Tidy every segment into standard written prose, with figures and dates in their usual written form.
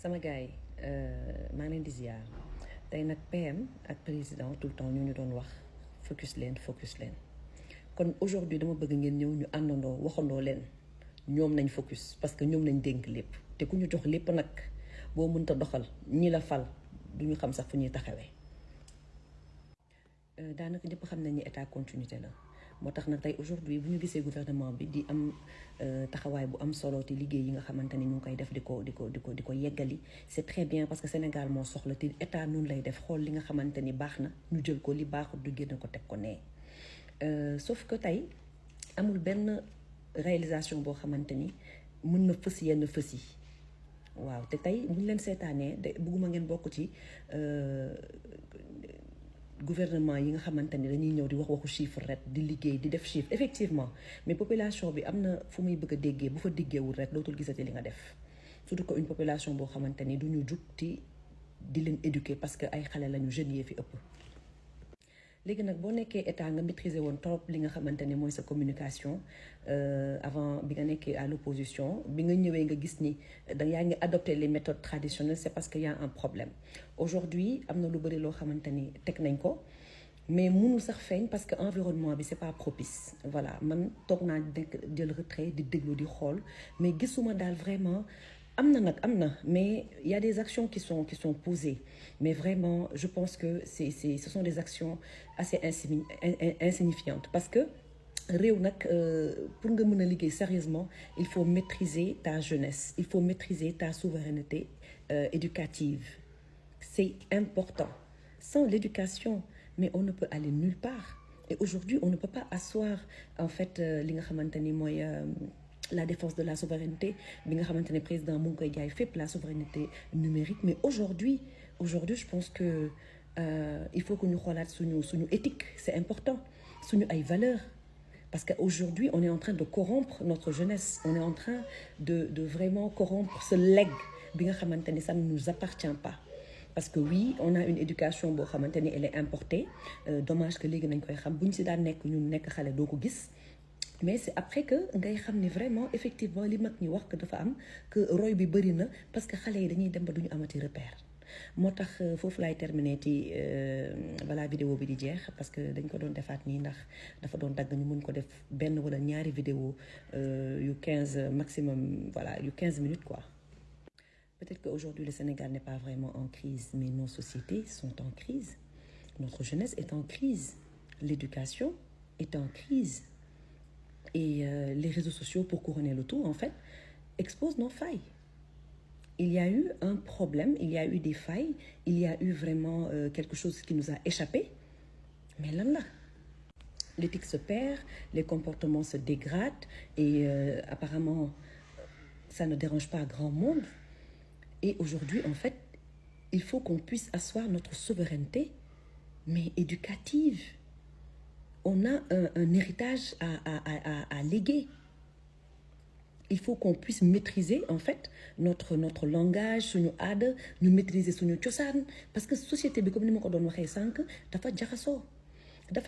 sama gars yi maa ngi leen di ziar tey nag PM ak président tout le temps ñu doon wax focus leen kon aujourd'hui dama bëgg ngeen ñëw ñu àndandoo waxandoo leen ñoom nañ focus parce que ñoom nañ dénk lépp te ku ñu jox lépp nag boo mënta doxal ñi la fal du ñu xam sax fu ñuy taxawee daanaka ñëpp xam nañ ni état continuité la moo tax nag tey aujourd'hui bu ñu gisee gouvernement bi di am taxawaay bu am solo te liggéey yi nga xamante ni ñu ngi koy def di ko yeggali c'est très bien parce que Sénégal moo soxla te état noonu lay def xool li nga xamante ni baax na ñu jël ko li baaxut du génn ko teg ko nee sauf que tey amul benn réalisation boo xamante ni mën na fës yenn fës yi waaw te tey bu ñu leen seetaanee de bëgguma ngeen bokk ci gouvernement yi nga xamante ni dañuy ñëw di waxu chiffre rek di liggéey di def chiffre effectivement mais population bi am na fu muy bëgg a déggee bu fa diggeewul rek dootul gisati li nga def surtout que une population boo xamante ni du ñu jug di leen éduquer parce que ay xale lañu jeunes yee fi ëpp. léegi nag boo nekkee état nga maîtriser woon trop li nga xamante ne mooy sa communication avant bi nga nekkee à l'opposition bi nga ñëwee nga gis ni yaa ngi adopter les méthodes traditionnelles c'est parce que y a un problème aujourd'hui am na lu bëri loo xamante ni teg nañ ko mais mënul sax feeñ parce que environnement bi c'est pas propice voilà man toog naa jël retrait di déglu di xool mais gisuma daal vraiment am na mais il y a des actions qui sont posées mais vraiment je pense que ce sont des actions assez insignifiantes parce que réew nag pour nga mën a liggéey sérieusement il faut maîtriser ta jeunesse il faut maîtriser ta souveraineté éducative c'est important sans l'éducation mais on ne peut aller nulle part et aujourd'hui on ne peut pas asseoir en fait li nga xamante ni mooy la défense de la souveraineté bi nga xamante ne président mu ngi koy jaay fépp la souveraineté numérique mais aujourd'hui je pense que il faut que ñu xoolaat suñu éthique c'est important suñu ay valeurs parce que aujourd'hui on est en train de corrompre notre jeunesse on est en train de vraiment corrompre ce legs bi nga xamante ne ça ne nous appartient pas parce que oui on a une éducation boo xamante ni elle est importée dommage que léegi nañ koy xam bu ñu si daan nekk ñun nekk xale doo ko gis mais c'est après que ngay xam ni vraiment effectivement li mag ñi wax que dafa am que roy bi bëri na parce que xale yi dañuy dem ba duñu amati repère moo tax foofu laay terminer ci balaa vidéo bi di jeex parce que dañ ko doon defaat nii ndax dafa doon dagg ñu mën ko def benn wala ñaari vidéo yu 15 maximum voilà yu 15 minutes quoi. Peut-être qu'aujourd'hui le Sénégal n'est pas vraiment en crise mais nos sociétés sont en crise notre jeunesse est en crise l'éducation est en crise et les réseaux sociaux pour couronner le tout en fait exposent nos failles. Il y a eu un problème, il y a eu des failles, il y a eu vraiment quelque chose qui nous a échappé mais lan la l'éthique se perd, les comportements se dégradent et apparemment ça ne dérange pas grand monde et aujourd'hui en fait il faut qu'on puisse asseoir notre souveraineté mais éducative. On a un héritage à léguer. Il faut qu'on puisse maîtriser en fait notre langage suñu aada ñu maîtriser suñu cosaan parce que société bi comme ni ma ko doon waxee sànq dafa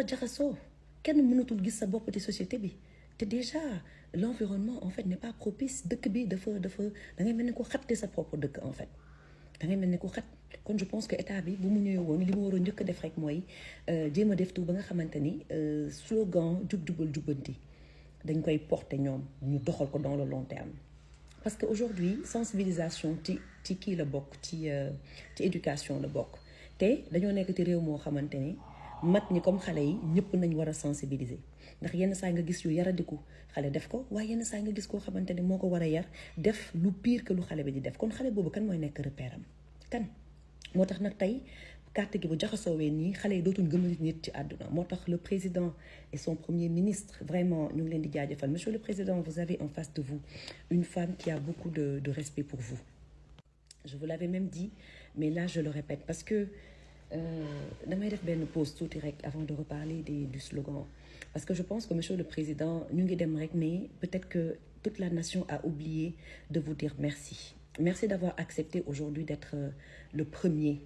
jaxasoo kenn mënatul gis sa bopp ci société bi te déjà l'environnement en fait n'est pas propice dëkk bi dafa da ngay mel ni ko xatte sa propre dëkk en fait da ngay mel ni ko xat kon je pense que état bi bu mu ñëwee woon li mu war a njëkk a def rek mooy jéem a def tout ba nga xamante ni slogan jub-jubal jubbanti dañ koy porter ñoom ñu doxal ko dans le long terme parce que aujourd'hui sensibilisation ci kii la bokk ci éducation la bokk te dañoo nekk ci réew moo xamante ni mag ñi comme xale yi ñëpp nañ war a sensibiliser ndax yenn saa nga gis yu yaradiku xale def ko waaye yenn saa nga gis koo xamante ni moo ko war a yar def lu pire que lu xale bi di def kon xale boobu kan mooy nekk repère am kan moo tax nag tey carte gi bu jaxasoowee nii xale yi dootuñ gëm nit ci àdduna moo tax le président et son premier ministre vraiment ñu ngi leen di jaajëfal monsieur le président vous avez en face de vous une femme qui a beaucoup de respect pour vous je vous l'avais même dit mais là je le répète parce que damay def benn pause tuuti rek avant de reparler du slogan parce que je pense que monsieur le président ñu ngi dem rek mais peut-être que toute la nation a oublié de vous dire merci d'avoir accepté aujourd'hui d'être le premier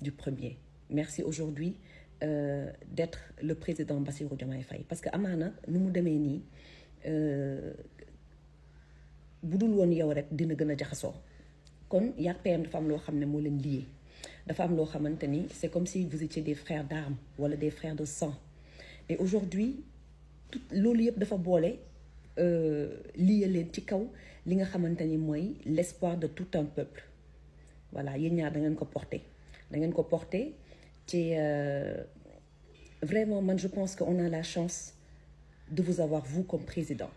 du premier merci aujourd'hui d'être le président Bassirou Diomaye Faye parce que amaana nu mu demee nii bu dul woon yow rek dina gën a jaxasoo kon yaa PM dafa am loo xam ne moo leen lié dafa am loo xamante ni c'est comme si vous étiez des frères d'armes wala des frères de sang et aujourd'hui tout loolu yëpp dafa boole lié leen ci kaw li nga xamante ni mooy l'espoir de tout un peuple voilà yéen ñaar da ngeen ko porté ci vraiment man je pense que on a la chance de vous avoir vous comme président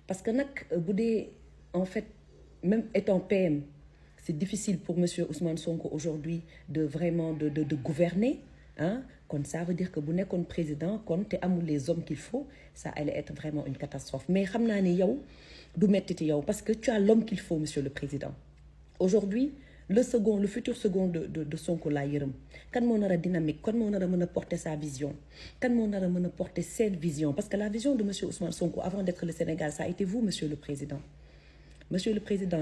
parce que nag bu dee en fait même étant PM c'est difficile pour monsieur Ousmane Sonko aujourd'hui de vraiment de gouverner ah kon ça veut dire que bu nekkoon président kon te amul les hommes qu'il faut ça allait être vraiment une catastrophe mais xam naa ni yow du metti ci yow parce que tu as l'homme qu'il faut monsieur le président aujourd'hui le futur second de Sonko laa yërëm kan moo nar a dynamique kan moo nar a mën a porter sa vision kan moo nar a mën a porter seen vision parce que la vision de monsieur Ousmane Sonko avant d'être le Sénégal ça a été vous monsieur le président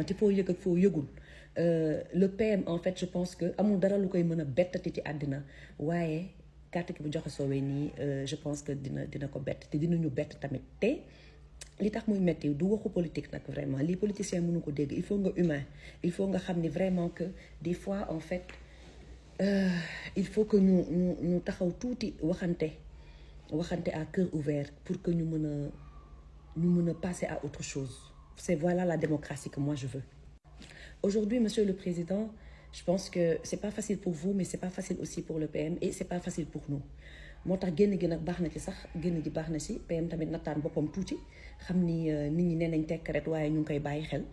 ci foo yëg ak foo yëgul le PM en fait je pense que amul dara lu koy mën a bettati ci àddina waaye carte ki bu joxe soowee nii je pense que dina ko bett te dinañu bett tamit te li tax muy metti du waxu politique nag vraiment lii politicien mënu ko dégg il faut nga humain il faut nga xam ni vraiment que des fois en fait il faut que ñu taxaw tuuti waxante à cœur ouvert pour que ñu mën a passer à autre chose c'est voilà la démocratie que moi je veux aujourd'hui monsieur le président je pense que c'est pas facile pour vous mais c'est pas facile aussi pour le PM et c'est pas facile pour nous moo tax génn gi nag baax na ci sax génn gi baax na ci PM tamit nattaan boppam tuuti xam ni nit ñi nee nañ tekk rek waaye ñu ngi koy bàyyi xel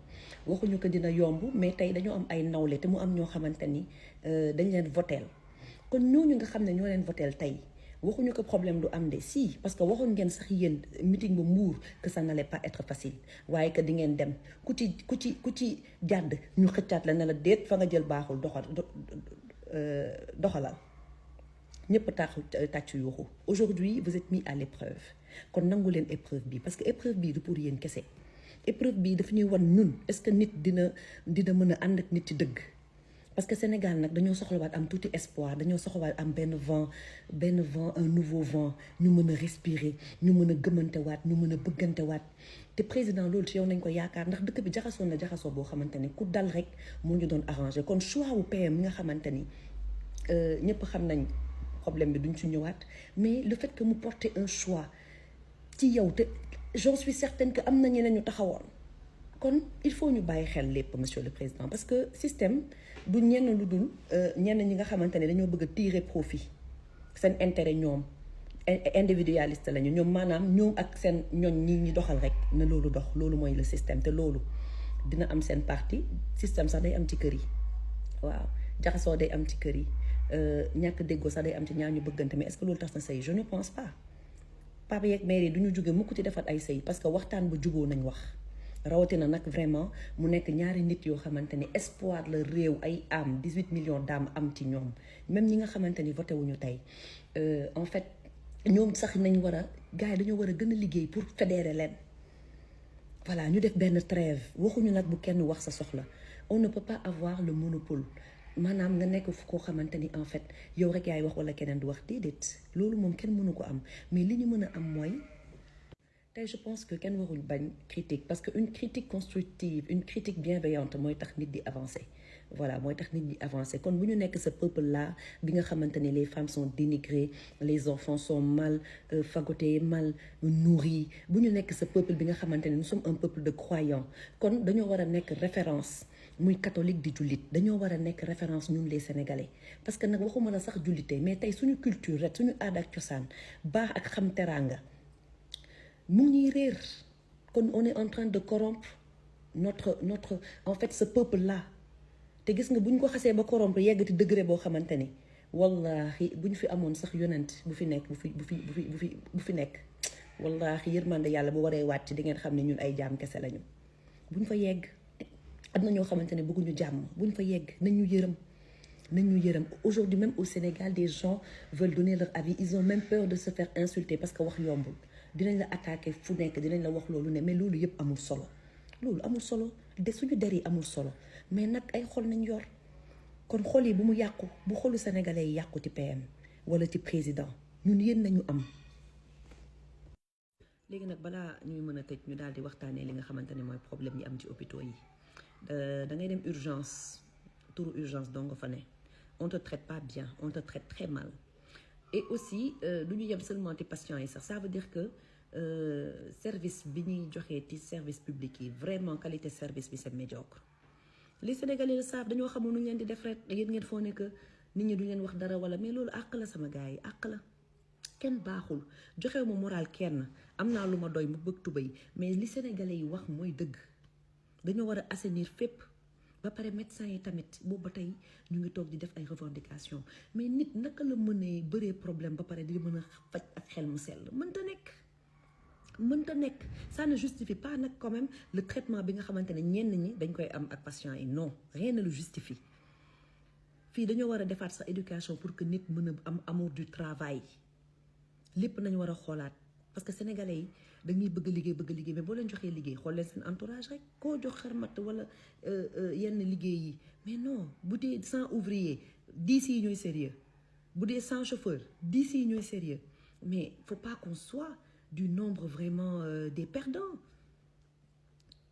waxuñu ko dina yomb mais tey dañoo am ay nawle te mu am ñoo xamante ni dañ leen voteel kon ñooñu nga xam ne ñoo leen voteel tey waxuñu ko problème du am de si parce que waxoon ngeen sax yéen meeting ba Mbour que ça n'allait pas être facile waaye que di ngeen dem ku ci jàdd ñu xëccaat la ne la déet fa nga jël baaxul doxalal ñëpp tàccu yuuxu aujourd'hui vous êtes mis à l'épreuve kon nangu leen épreuve bi parce que épreuve bii du pour yéen kese épreuve bii dafa ñuy wan ñun est-ce que nit dina mën a ànd ak nit ci dëgg parce que Sénégal nag dañoo soxlawaat am tuuti espoir dañoo soxlawaat am benn vent un nouveau vent ñu mën a respirer ñu mën a gëmantewaat ñu mën a bëggantewaat te président loolu ci yow nañ ko yaakaar ndax dëkk bi jaxasoo boo xamante ni ku dal rek moo ñu doon arrangé kon choix wu PM mi nga xamante ni ñëpp xam nañ problème bi duñ ci ñëwaat mais le fait que mu porter un choix ci yow te j'en suis certaine que am na ñeneen ñu taxawoon kon il faut ñu bàyyi xel lépp monsieur le président parce que système du ñenn lu dul ñenn ñi nga xamante ne dañoo bëgg a tirer profit seen intérêt ñoom individualiste lañu ñoom maanaam ñoom ak seen ñoñ ñi doxal rek na loolu dox loolu mooy le système te loolu dina am seen parti système sax day am ci kër yi waaw jaxasoo day am ci kër yi ñàkk déggoo sax day am ci ñaar ñu bëggante mais est-ce que loolu tax na sëy je ne pense pas papa yeeg mère yi du ñu jóge mukk ci defar ay sëy parce que waxtaan ba juboo nañ wax rawatina nag vraiment mu nekk ñaari nit yoo xamante ni espoir la réew ay âme 18 millions d'âmes am ci ñoom même ñi nga xamante ni voté wuñu tey en fait ñoom sax nañ war a gars yi dañoo war a gën a liggéey pour fédérer leen voilà ñu def benn trêve waxuñu nag bu kenn wax sa soxla on ne peut pas avoir le monopole maanaam nga nekk fu koo xamante ni en fait yow rek yaay wax wala keneen du wax déedéet loolu moom kenn mënu ko am mais li ñu mën a am mooy tey je pense que kenn warul bañ critique parce que une critique constructive une critique bienveillante mooy tax nit di avancer voilà mooy tax nit di avancer kon bu ñu nekk ce peuple là bi nga xamante ni les femmes sont dénigrées les enfants sont mal fagotés mal nourris bu ñu nekk ce peuple bi nga xamante ni nous sommes un peuple de croyants kon dañoo war a nekk référence muy catholique di jullit dañoo war a nekk référence ñun les sénégalais parce que nag waxuma la sax jullite mais tey suñu culture rek suñu aada ak cosaan baax ak xam teraanga mu ngi réer kon on est en train de corrompre notre en fait ce peuple là te gis nga bu ñu ko xasee ba corrompre yeggati degré boo xamante ni wallahi bu ñu fi amoon sax yonent bu fi nekk bu fi nekk wallahi yërmande yàlla bu waree wàcc di ngeen xam ne ñun ay jaam kese lañu bu ñu fa yegg am na ñoo xamante ne bëgguñu jàmm bu ñu fa yegg nañ ñu yërëm aujourd'hui même au Sénégal des gens veulent donner leur avis ils ont même peur de se faire insulter parce que wax yombul dinañ la attaquer fu nekk dinañ la wax loolu ne mais loolu yëpp amul solo de suñu der yi amul solo mais nag ay xol nañ yor kon xol yi bu mu yàqu bu xolu sénégalais yi yàqu ci PM wala ci président ñun yéen nañu am. léegi nag balaa ñuy mën a tëj ñu daal di waxtaanee li nga xamante ne mooy problème yi am ci hôpitaux yi da ngay dem urgence turu urgence doo nga fa ne on te traite pas bien on te traite très mal et aussi du ñu yem seulement ci patients yi sax ça veut dire que service bi ñuy joxee ci service public yi vraiment qualité service bi c'est médiocre les Sénégalais le savent dañoo xamul nu ñu leen di def rek yéen ngeen foo ne que nit ñi du leen wax dara wala mais loolu àq la sama gars yi àq la kenn baaxul joxewu ma moral kenn am naa lu ma doy mu bëgg tubéy mais li Sénégalais yi wax mooy dëgg dañoo war a assainir fépp ba pare médecins yi tamit boobu ba tey ñu ngi toog di def ay revendications mais nit naka la mënee bëree problème ba pare di mën a faj ak xel mu sell mënta nekk ça ne justifie pas nag quand même le traitement bi nga xamante ne ñenn ñi dañ koy am ak patients yi non rien ne le justifie fii dañoo war a defaat sax éducation pour que nit mën a am amour du travail lépp nañu war a xoolaat parce que sénégalais yi dañuy bëgg liggéey mais boo leen joxee liggéey xool leen seen entourage rek koo jox xarmat wala yenn liggéey yi mais non bu dee 100 ouvriers 10 yi ñooy sérieux bu dee 100 chauffeurs 10 yi ñooy sérieux mais faut pas qu'on soit du nombre vraiment des perdants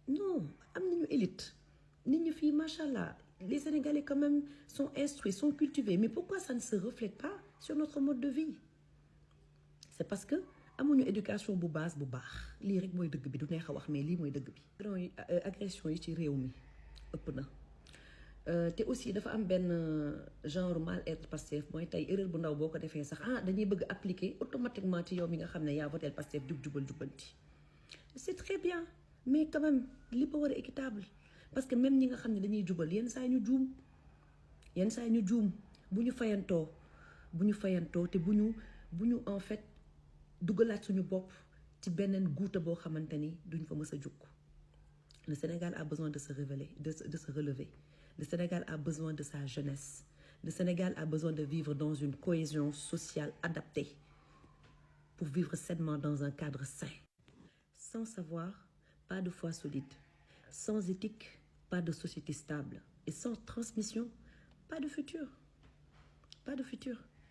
non am nañu élite nit ñi fii macha allah les Sénégalais quand même sont instruits sont cultivés mais pourquoi ça ne se reflète pas sur notre mode de vie c'est parce que amuñu éducation bu base bu baax lii rek mooy dëgg bi du neex a wax mais lii mooy dëgg bi agression yi ci réew mi ëpp na te aussi dafa am benn genre mal-être Pastef mooy tey erreur bu ndaw boo ko defee sax dañuy bëgg appliquer automatiquement ci yow mi nga xam ne yaa voté Pastef jubal jubbanti c'est très bien mais quand même li ba war a équitable parce que même ñi nga xam ne dañuy jubal yenn saa ñu juum bu ñu fayantoo te bu ñu en fait dugalaat suñu bopp ci beneen guuta boo xamante ni duñ fa mës a jukk le Sénégal a besoin de se relever le Sénégal a besoin de sa jeunesse le Sénégal a besoin de vivre dans une cohésion sociale adaptée pour vivre sainement dans un cadre sain sans savoir pas de foi solide sans éthique pas de société stable et sans transmission pas de futur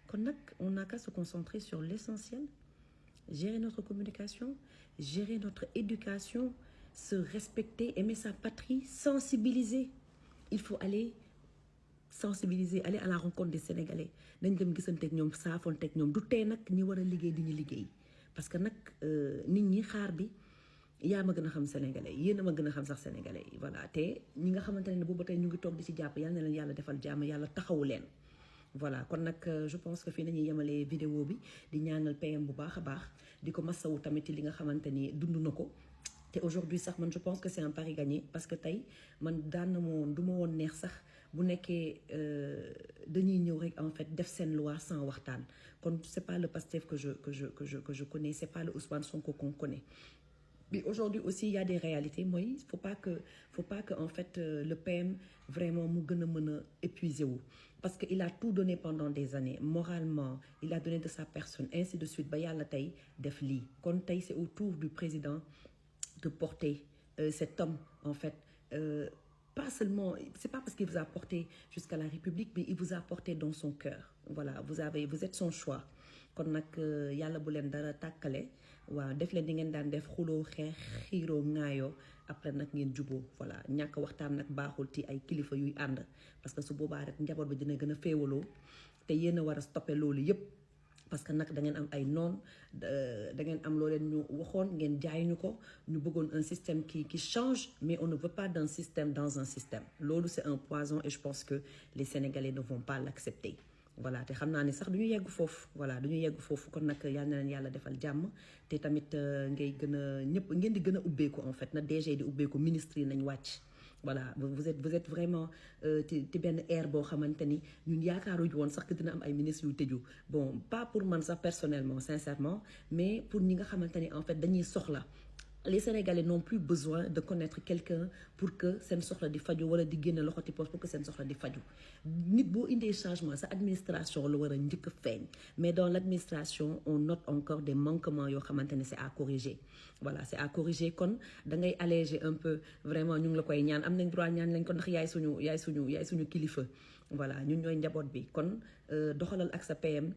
kon nag on n'a qu'à se concentrer sur l'essentiel gérer notre communication, gérer notre éducation, se respecter, aimer sa patrie, sensibiliser. Il faut aller sensibiliser, aller à la rencontre des Sénégalais. Nañ dem gisanteeg ñoom saafonteeg ñoom du tee nag ñi war a liggéey di ñu liggéey parce que nag nit ñi xaar bi yaa ma gën a xam Sénégalais yéen a ma gën a xam sax Sénégalais yi voilà te ñi nga xamante ne boobu tey ñu ngi toog di ci jàpp yal na leen yàlla defal jàmm yàlla taxawu leen. voilà kon nag je pense que fii nañuy yemalee vidéo bi di ñaanal PM bu baax a baax di ko masawu tamit li nga xamante ni dund na ko te aujourd'hui sax man je pense que c'est un pari gagné parce que tey man daan na ma woon du ma woon neex sax bu nekkee dañuy ñëw rek en fait def seen loi sans waxtaan kon c'est pas le Pastef que je connais c'est pas le Ousmane Sonko qu'on connaît. Mais aujourd'hui aussi il y a des réalités mooy faut pas que en fait le PM vraiment mu gën a mën a épuisé wu parce que il a tout donné pendant des années moralement il a donné de sa personne ainsi de suite ba yàlla tey def lii kon tey c'est au tour du président de porter cet homme en fait pas seulement c'est pas parce qu'il vous a porté jusqu'à la République mais il vous a porté dans son cœur voilà vous êtes son choix kon nag yàlla bu leen dara tàkkale waaw def leen di ngeen daan def xuloo xeex xiiroo ŋaayoo après nag ngeen juboo voilà ñàkk waxtaan nag baaxul ci ay kilifa yuy ànd parce que su boobaa rek njaboot bi dina gën a féewaloo te yéen a war a stopper loolu yépp parce que nag da ngeen am ay noon da ngeen am loo leen ñu waxoon ngeen jaay ñu ko ñu bëggoon un système qui change mais on ne veut pas d'un système dans un système loolu c'est un poison et je pense que les Sénégalais ne vont pas l'accepter voilà te xam naa ni sax du ñu yegg foofu kon nag yal na leen yàlla defal jàmm te tamit ngay gën a ñëpp ngeen di gën a ubbeeku en fait na DG di ubbeeku ministre yi nañ wàcc voilà vous êtes vraiment ci benn air boo xamante ni ñun yaakaaruñu woon sax que dina am ay ministres yu tëju bon pas pour man sax personnellement sincèrement mais pour ñi nga xamante ni en fait dañuy soxla les Sénégalais n'ont plus besoin de connaître quelqu'un pour que seen soxla di faju wala di génne loxo ci poche pour que seen soxla di faju nit boo indee changement sa administration la war a njëkk a feeñ mais dans l'administration on note encore des manquements yoo xamante ne c'est à corriger voilà c'est à corriger kon da ngay alléger un peu vraiment ñu ngi la koy ñaan am nañ droit ñaan lañ ko ndax yaay suñu kilifa voilà ñun ñooy njaboot bi kon doxalal ak sa PM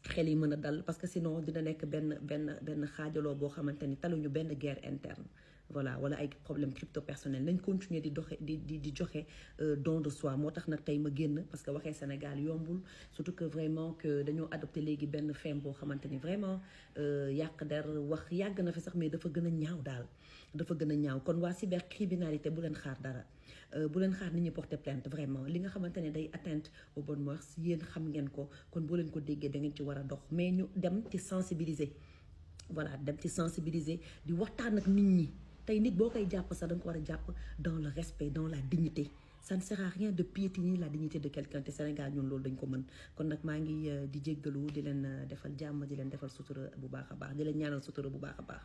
xel yi mën a dal parce que sinon dina nekk benn xaajaloo boo xamante ni taluñu benn guerre interne voilà wala ay problème crypto personnel nañ continuer di doxe di joxe don de soi moo tax nag tey ma génn parce que waxee Sénégal yombul surtout que vraiment que dañoo adopté léegi benn femme boo xamante ni vraiment yàq der wax yàgg na fi sax mais dafa gën a ñaaw daal dafa gën a ñaaw kon waa cybercriminalité bu leen xaar dara bu leen xaar nit ñi porter plainte vraiment li nga xamante ne day atteinte aux bonnes mœurs yéen xam ngeen ko kon boo leen ko déggee da ngeen ci war a dox mais ñu dem ci sensibiliser voilà dem ci sensibiliser di waxtaan ak nit ñi tey nit boo koy jàpp sax da nga ko war a jàpp dans le respect dans la dignité ça ne sert à rien de piétiner la dignité de quelqu'un te Sénégal ñun loolu dañ ko mën kon nag maa ngi di jéggalu di leen defal jàmm di leen defal sutura bu baax a baax di leen ñaanal sutura bu baax a baax